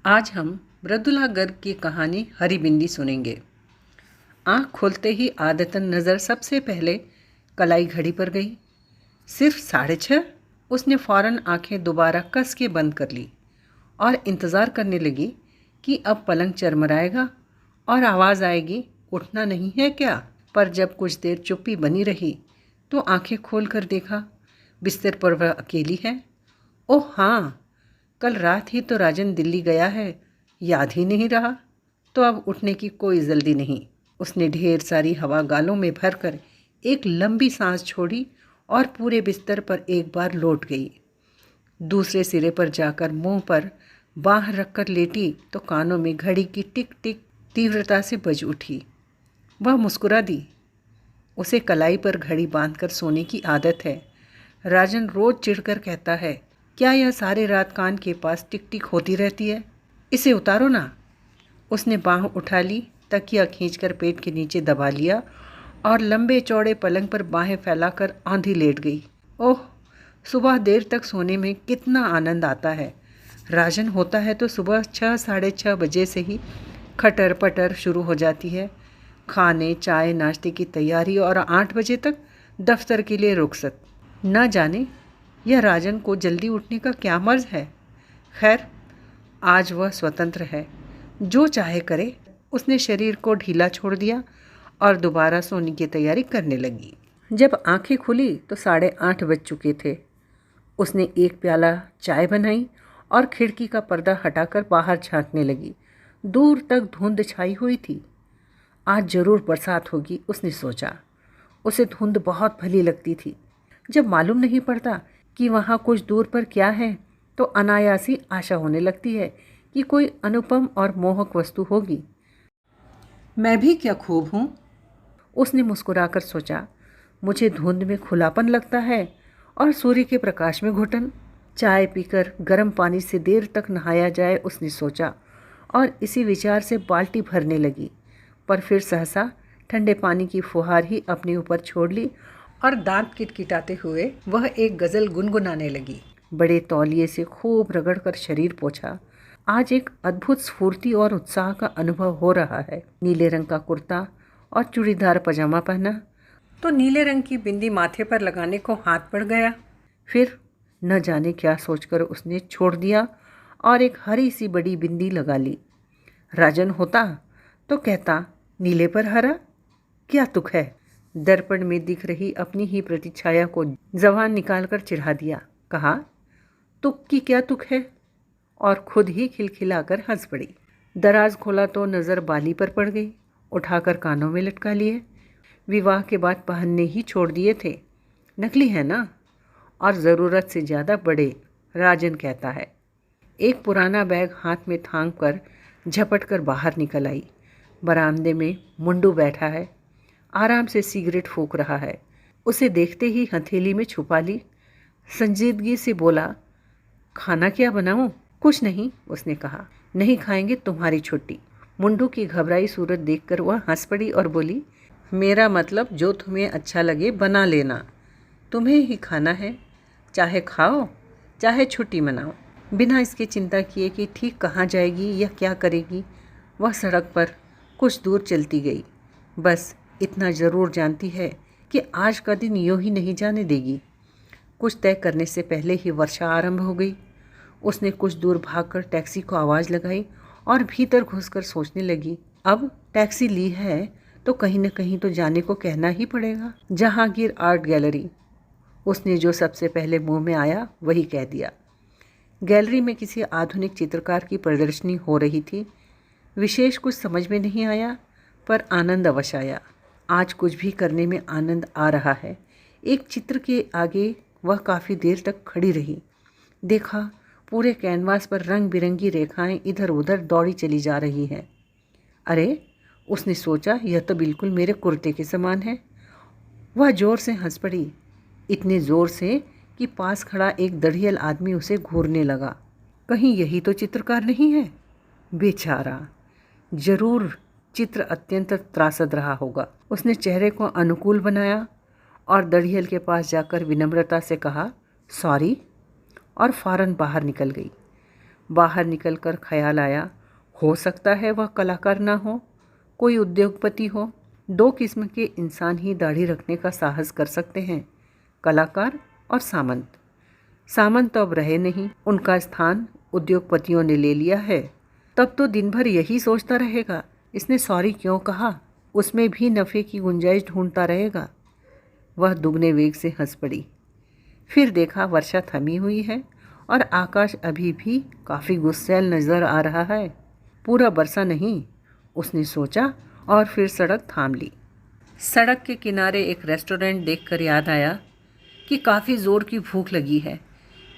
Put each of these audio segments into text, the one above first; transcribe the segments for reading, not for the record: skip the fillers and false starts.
आज हम मृदुला गर्ग की कहानी हरी बिंदी सुनेंगे। आँख खोलते ही आदतन नज़र सबसे पहले कलाई घड़ी पर गई। सिर्फ 6:30। उसने फ़ौरन आंखें दोबारा कस के बंद कर ली और इंतज़ार करने लगी कि अब पलंग चरमराएगा और आवाज़ आएगी, उठना नहीं है क्या। पर जब कुछ देर चुप्पी बनी रही तो आंखें खोल कर देखा, बिस्तर पर वह अकेली है। ओह हाँ, कल रात ही तो राजन दिल्ली गया है, याद ही नहीं रहा। तो अब उठने की कोई जल्दी नहीं। उसने ढेर सारी हवा गालों में भरकर एक लंबी सांस छोड़ी और पूरे बिस्तर पर एक बार लौट गई। दूसरे सिरे पर जाकर मुंह पर बाह रखकर लेटी तो कानों में घड़ी की टिक टिक तीव्रता से बज उठी। वह मुस्कुरा दी। उसे कलाई पर घड़ी बांधकर सोने की आदत है। राजन रोज चिढ़कर कहता है, क्या यह सारी रात कान के पास टिक टिक होती रहती है, इसे उतारो ना। उसने बाँह उठा ली, तकिया खींचकर पेट के नीचे दबा लिया और लंबे चौड़े पलंग पर बाहें फैलाकर आंधी लेट गई। ओह, सुबह देर तक सोने में कितना आनंद आता है। राजन होता है तो सुबह 6 साढ़े 6 बजे से ही खटर पटर शुरू हो जाती है। खाने चाय नाश्ते की तैयारी और 8 बजे तक दफ्तर के लिए रुखसत। न जाने यह राजन को जल्दी उठने का क्या मर्ज है। खैर, आज वह स्वतंत्र है, जो चाहे करे। उसने शरीर को ढीला छोड़ दिया और दोबारा सोने की तैयारी करने लगी। जब आंखें खुली तो 8:30 बज चुके थे। उसने एक प्याला चाय बनाई और खिड़की का पर्दा हटाकर बाहर झांकने लगी। दूर तक धुंध छाई हुई थी। आज जरूर बरसात होगी, उसने सोचा। उसे धुंध बहुत भली लगती थी। जब मालूम नहीं पड़ता कि वहाँ कुछ दूर पर क्या है तो अनायासी आशा होने लगती है कि कोई अनुपम और मोहक वस्तु होगी। मैं भी क्या खूब हूँ, उसने मुस्कुराकर सोचा। मुझे धुंध में खुलापन लगता है और सूर्य के प्रकाश में घुटन। चाय पीकर गर्म पानी से देर तक नहाया जाए, उसने सोचा और इसी विचार से बाल्टी भरने लगी। पर फिर सहसा ठंडे पानी की फुहार ही अपने ऊपर छोड़ ली और दांत किटकिटाते हुए वह एक गज़ल गुनगुनाने लगी। बड़े तौलिए से खूब रगड़कर शरीर पोंछा। आज एक अद्भुत स्फूर्ति और उत्साह का अनुभव हो रहा है। नीले रंग का कुर्ता और चूड़ीदार पजामा पहना तो नीले रंग की बिंदी माथे पर लगाने को हाथ पड़ गया। फिर न जाने क्या सोचकर उसने छोड़ दिया और एक हरी सी बड़ी बिंदी लगा ली। राजन होता तो कहता, नीले पर हरा, क्या तुक है। दर्पण में दिख रही अपनी ही प्रतिछाया को जबान निकालकर चिढ़ा दिया। कहा, तुक की क्या तुक है, और खुद ही खिलखिलाकर हंस पड़ी। दराज खोला तो नज़र बाली पर पड़ गई। उठाकर कानों में लटका लिए। विवाह के बाद पहनने ही छोड़ दिए थे। नकली है ना, और ज़रूरत से ज़्यादा बड़े, राजन कहता है। एक पुराना बैग हाथ में थांक कर झपट कर बाहर निकल आई। बरामदे में मुंडू बैठा है, आराम से सिगरेट फूंक रहा है। उसे देखते ही हथेली में छुपा ली। संजीदगी से बोला, खाना क्या बनाऊं? कुछ नहीं, उसने कहा। नहीं खाएंगे, तुम्हारी छुट्टी। मुंडू की घबराई सूरत देखकर वह हंस पड़ी और बोली, मेरा मतलब जो तुम्हें अच्छा लगे बना लेना। तुम्हें ही खाना है, चाहे खाओ चाहे छुट्टी मनाओ। बिना इसकी चिंता किए कि ठीक कहाँ जाएगी या क्या करेगी, वह सड़क पर कुछ दूर चलती गई। बस इतना ज़रूर जानती है कि आज का दिन यूँ ही नहीं जाने देगी। कुछ तय करने से पहले ही वर्षा आरंभ हो गई। उसने कुछ दूर भागकर टैक्सी को आवाज़ लगाई और भीतर घुसकर सोचने लगी, अब टैक्सी ली है तो कहीं न कहीं तो जाने को कहना ही पड़ेगा। जहांगीर आर्ट गैलरी, उसने जो सबसे पहले मुंह में आया वही कह दिया। गैलरी में किसी आधुनिक चित्रकार की प्रदर्शनी हो रही थी। विशेष कुछ समझ में नहीं आया, पर आनंद अवश्य आया। आज कुछ भी करने में आनंद आ रहा है। एक चित्र के आगे वह काफ़ी देर तक खड़ी रही। देखा, पूरे कैनवास पर रंग बिरंगी रेखाएं इधर उधर दौड़ी चली जा रही हैं। अरे, उसने सोचा, यह तो बिल्कुल मेरे कुर्ते के समान है। वह ज़ोर से हंस पड़ी, इतने ज़ोर से कि पास खड़ा एक दढ़ियल आदमी उसे घूरने लगा। कहीं यही तो चित्रकार नहीं है? बेचारा, जरूर चित्र अत्यंत त्रासद रहा होगा। उसने चेहरे को अनुकूल बनाया और दढ़ियल के पास जाकर विनम्रता से कहा, सॉरी, और फ़ौरन बाहर निकल गई। बाहर निकलकर ख्याल आया, हो सकता है वह कलाकार ना हो, कोई उद्योगपति हो। दो किस्म के इंसान ही दाढ़ी रखने का साहस कर सकते हैं, कलाकार और सामंत। सामंत तो अब रहे नहीं, उनका स्थान उद्योगपतियों ने ले लिया है। तब तो दिन भर यही सोचता रहेगा, इसने सॉरी क्यों कहा, उसमें भी नफ़े की गुंजाइश ढूंढता रहेगा। वह दुगने वेग से हंस पड़ी। फिर देखा वर्षा थमी हुई है और आकाश अभी भी काफ़ी गुस्सैल नज़र आ रहा है। पूरा बरसा नहीं, उसने सोचा और फिर सड़क थाम ली। सड़क के किनारे एक रेस्टोरेंट देखकर याद आया कि काफ़ी ज़ोर की भूख लगी है।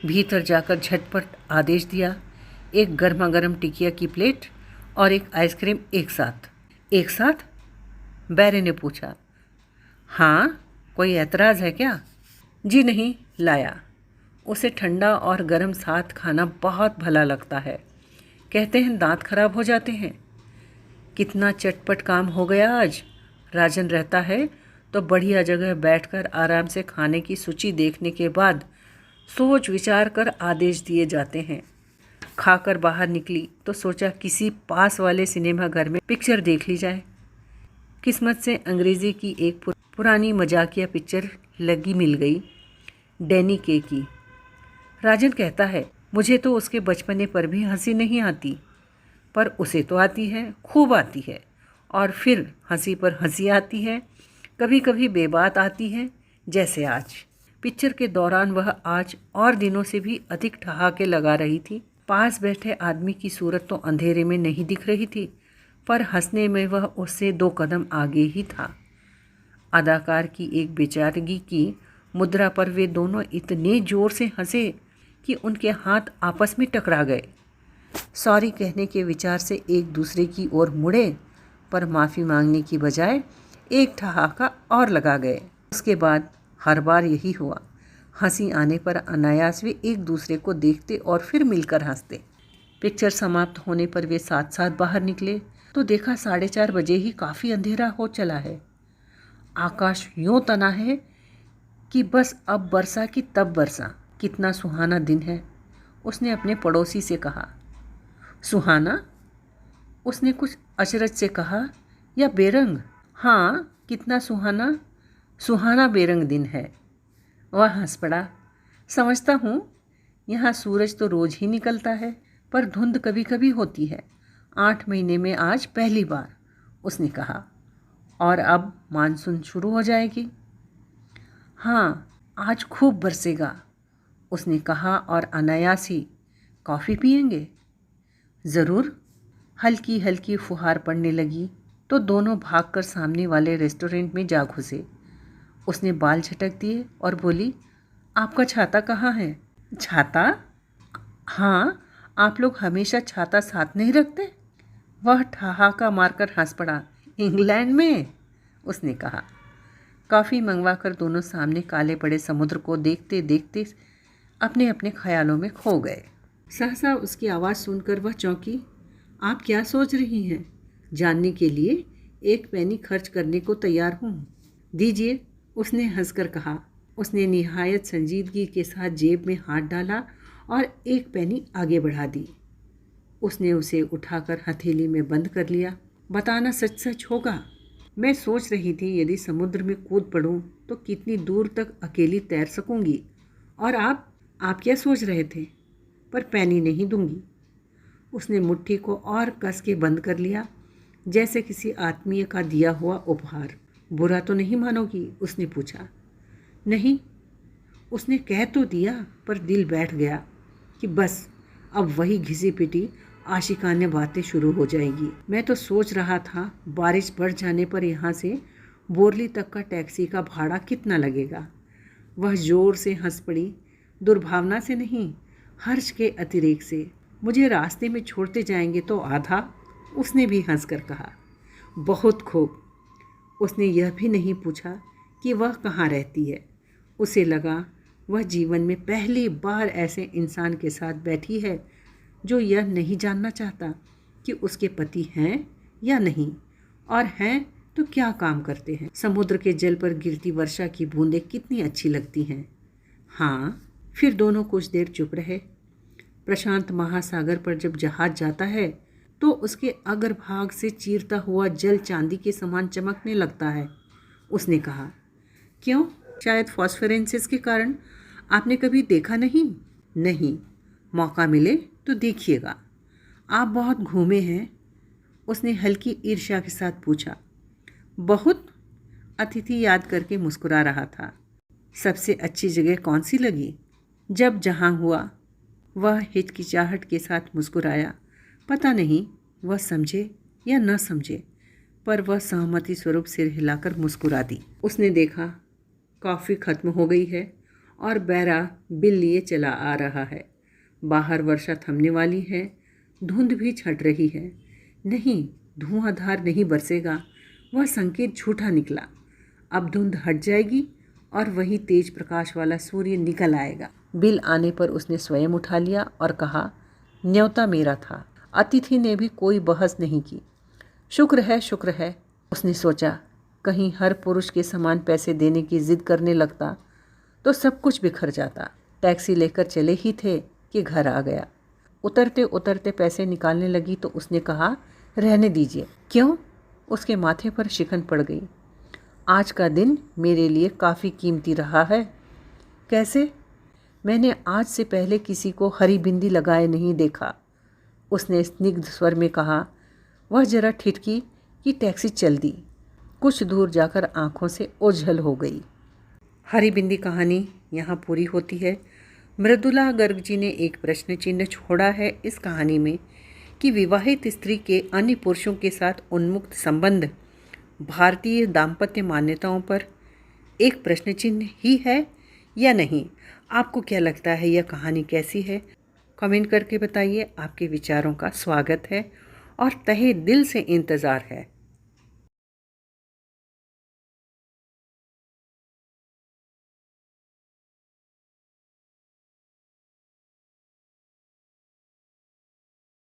भीतर जाकर झटपट आदेश दिया, एक गर्मा गर्म टिकिया की प्लेट और एक आइसक्रीम एक साथ। एक साथ? बैरे ने पूछा। हाँ, कोई एतराज़ है क्या? जी नहीं, लाया। उसे ठंडा और गर्म साथ खाना बहुत भला लगता है। कहते हैं दांत खराब हो जाते हैं। कितना चटपट काम हो गया आज। राजन रहता है तो बढ़िया जगह बैठकर आराम से खाने की सूची देखने के बाद सोच विचार कर आदेश दिए जाते हैं। खाकर बाहर निकली तो सोचा किसी पास वाले सिनेमा घर में पिक्चर देख ली जाए। किस्मत से अंग्रेज़ी की एक पुरानी मजाकिया पिक्चर लगी मिल गई, डैनी के की। राजन कहता है, मुझे तो उसके बचपने पर भी हंसी नहीं आती, पर उसे तो आती है, खूब आती है। और फिर हंसी पर हंसी आती है, कभी कभी बेबात आती है, जैसे आज। पिक्चर के दौरान वह आज और दिनों से भी अधिक ठहाके लगा रही थी। पास बैठे आदमी की सूरत तो अंधेरे में नहीं दिख रही थी, पर हंसने में वह उससे 2 कदम आगे ही था। अदाकार की एक बेचारगी की मुद्रा पर वे दोनों इतने जोर से हंसे कि उनके हाथ आपस में टकरा गए। सॉरी कहने के विचार से एक दूसरे की ओर मुड़े, पर माफ़ी मांगने की बजाय एक ठहाका और लगा गए। उसके बाद हर बार यही हुआ। हंसी आने पर अनायास वे एक दूसरे को देखते और फिर मिलकर हंसते। पिक्चर समाप्त होने पर वे साथ साथ बाहर निकले तो देखा 4:30 बजे ही काफ़ी अंधेरा हो चला है। आकाश यूँ तना है कि बस अब बरसा कि तब बरसा। कितना सुहाना दिन है, उसने अपने पड़ोसी से कहा। सुहाना? उसने कुछ अचरज से कहा, या बेरंग? हाँ, कितना सुहाना, सुहाना बेरंग दिन है। वह हंस पड़ा। समझता हूँ, यहाँ सूरज तो रोज़ ही निकलता है, पर धुंध कभी कभी होती है। 8 महीने में आज पहली बार, उसने कहा। और अब मानसून शुरू हो जाएगी। हाँ, आज खूब बरसेगा, उसने कहा और अनायास ही, कॉफ़ी पिएंगे? ज़रूर। हल्की हल्की फुहार पड़ने लगी तो दोनों भागकर सामने वाले रेस्टोरेंट में जा घुसे। उसने बाल झटक दिए और बोली, आपका छाता कहाँ है? छाता? हाँ, आप लोग हमेशा छाता साथ नहीं रखते? वह ठहाका मारकर हंस पड़ा। इंग्लैंड में? उसने कहा। कॉफ़ी मंगवाकर दोनों सामने काले पड़े समुद्र को देखते देखते अपने अपने ख्यालों में खो गए। सहसा उसकी आवाज़ सुनकर वह चौंकी। आप क्या सोच रही हैं? जानने के लिए 1 पैनी खर्च करने को तैयार हूँ। दीजिए, उसने हंसकर कहा। उसने निहायत संजीदगी के साथ जेब में हाथ डाला और 1 पैनी आगे बढ़ा दी। उसने उसे उठाकर हथेली में बंद कर लिया। बताना सच सच होगा। मैं सोच रही थी यदि समुद्र में कूद पड़ूं तो कितनी दूर तक अकेली तैर सकूंगी। और आप क्या सोच रहे थे? पर पैनी नहीं दूंगी। उसने मुट्ठी को और कस के बंद कर लिया, जैसे किसी आत्मीय का दिया हुआ उपहार। बुरा तो नहीं मानोगी? उसने पूछा। नहीं, उसने कह तो दिया, पर दिल बैठ गया कि बस अब वही घिसी पिटी आशिकाने बातें शुरू हो जाएगी। मैं तो सोच रहा था बारिश बढ़ जाने पर यहाँ से बोरली तक का टैक्सी का भाड़ा कितना लगेगा। वह जोर से हंस पड़ी, दुर्भावना से नहीं, हर्ष के अतिरेक से। मुझे रास्ते में छोड़ते जाएंगे तो आधा, उसने भी हंसकर कहा। बहुत खूब। उसने यह भी नहीं पूछा कि वह कहाँ रहती है। उसे लगा वह जीवन में पहली बार ऐसे इंसान के साथ बैठी है जो यह नहीं जानना चाहता कि उसके पति हैं या नहीं, और हैं तो क्या काम करते हैं। समुद्र के जल पर गिरती वर्षा की बूंदें कितनी अच्छी लगती हैं। हाँ। फिर दोनों कुछ देर चुप रहे। प्रशांत महासागर पर जब जहाज जाता है तो उसके अग्रभाग से चीरता हुआ जल चांदी के समान चमकने लगता है। उसने कहा, क्यों? शायद फॉस्फोरेंसिस के कारण। आपने कभी देखा नहीं? नहीं, मौका मिले तो देखिएगा। आप बहुत घूमे हैं? उसने हल्की ईर्ष्या के साथ पूछा। बहुत? अतिथि याद करके मुस्कुरा रहा था। सबसे अच्छी जगह कौन सी लगी? जब जहाँ हुआ। वह हिचकिचाहट के साथ मुस्कुराया। पता नहीं वह समझे या न समझे, पर वह सहमति स्वरूप सिर हिलाकर मुस्कुरा दी। उसने देखा कॉफ़ी खत्म हो गई है और बैरा बिल लिए चला आ रहा है। बाहर वर्षा थमने वाली है, धुंध भी छट रही है। नहीं, धुआंधार नहीं बरसेगा। वह संकेत झूठा निकला। अब धुंध हट जाएगी और वही तेज प्रकाश वाला सूर्य निकल आएगा। बिल आने पर उसने स्वयं उठा लिया और कहा, न्योता मेरा था। अतिथि ने भी कोई बहस नहीं की। शुक्र है, शुक्र है। उसने सोचा, कहीं हर पुरुष के समान पैसे देने की जिद करने लगता तो सब कुछ बिखर जाता। टैक्सी लेकर चले ही थे कि घर आ गया। उतरते उतरते पैसे निकालने लगी तो उसने कहा, रहने दीजिए। क्यों? उसके माथे पर शिकन पड़ गई। आज का दिन मेरे लिए काफ़ी कीमती रहा है। कैसे? मैंने आज से पहले किसी को हरी बिंदी लगाए नहीं देखा। उसने स्निग्ध स्वर में कहा। वह जरा ठिठकी कि टैक्सी चल दी। कुछ दूर जाकर आंखों से ओझल हो गई। हरी बिंदी कहानी यहाँ पूरी होती है। मृदुला गर्ग जी ने एक प्रश्न चिन्ह छोड़ा है इस कहानी में कि विवाहित स्त्री के अन्य पुरुषों के साथ उन्मुक्त संबंध भारतीय दाम्पत्य मान्यताओं पर एक प्रश्न चिन्ह ही है या नहीं। आपको क्या लगता है, यह कहानी कैसी है? कमेंट करके बताइए। आपके विचारों का स्वागत है और तहे दिल से इंतज़ार है।